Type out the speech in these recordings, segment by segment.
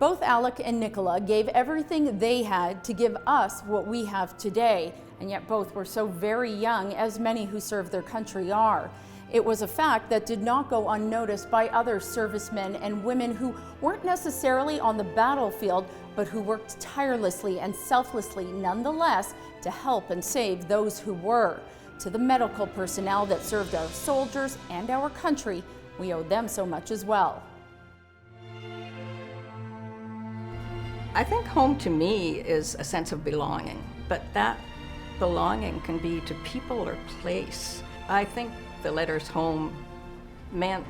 Both Alec and Nicola gave everything they had to give us what we have today, and yet both were so very young, as many who serve their country are. It was a fact that did not go unnoticed by other servicemen and women who weren't necessarily on the battlefield, but who worked tirelessly and selflessly nonetheless to help and save those who were. To the medical personnel that served our soldiers and our country, we owe them so much as well. I think home to me is a sense of belonging, but that belonging can be to people or place. I think the letters home meant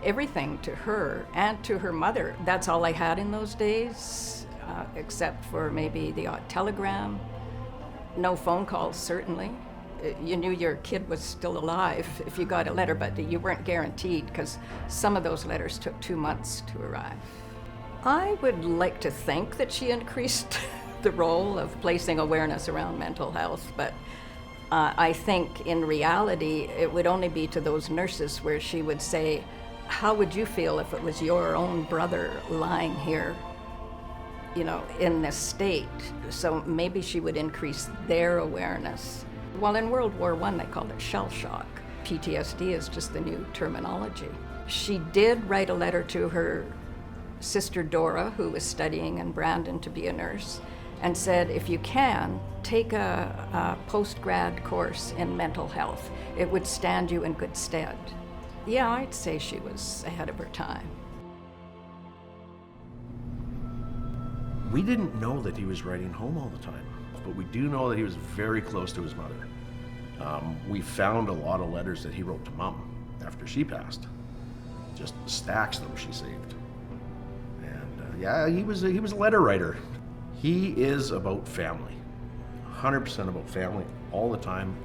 everything to her and to her mother. That's all I had in those days, except for maybe the odd telegram. No phone calls, certainly. You knew your kid was still alive if you got a letter, but you weren't guaranteed because some of those letters took 2 months to arrive. I would like to think that she increased the role of placing awareness around mental health, but I think in reality it would only be to those nurses where she would say, how would you feel if it was your own brother lying here, you know, in this state? So maybe she would increase their awareness. Well, in World War I, they called it shell shock. PTSD is just the new terminology. She did write a letter to her sister Dora, who was studying in Brandon to be a nurse, and said, if you can, take a post-grad course in mental health. It would stand you in good stead. Yeah, I'd say she was ahead of her time. We didn't know that he was writing home all the time, but we do know that he was very close to his mother. We found a lot of letters that he wrote to Mom after she passed. Just stacks of them she saved. And yeah, he was a letter writer. He is about family, 100% about family all the time.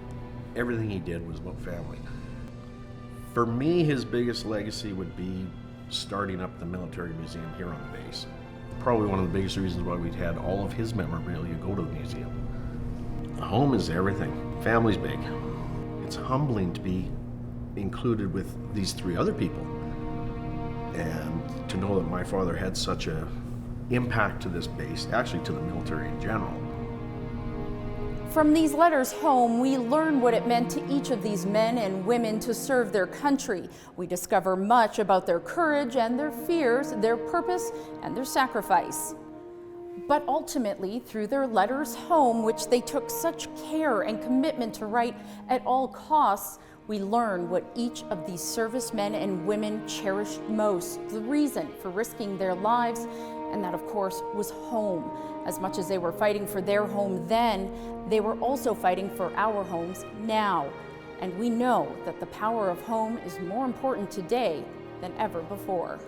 Everything he did was about family. For me, his biggest legacy would be starting up the military museum here on the base. Probably one of the biggest reasons why we'd had all of his memorabilia go to the museum. Home is everything. Family's big. It's humbling to be included with these 3 other people, and to know that my father had such a impact to this base, actually to the military in general. From these letters home, we learn what it meant to each of these men and women to serve their country. We discover much about their courage and their fears, their purpose and their sacrifice. But ultimately, through their letters home, which they took such care and commitment to write at all costs, we learn what each of these servicemen and women cherished most, the reason for risking their lives, and that, of course, was home. As much as they were fighting for their home then, they were also fighting for our homes now. And we know that the power of home is more important today than ever before.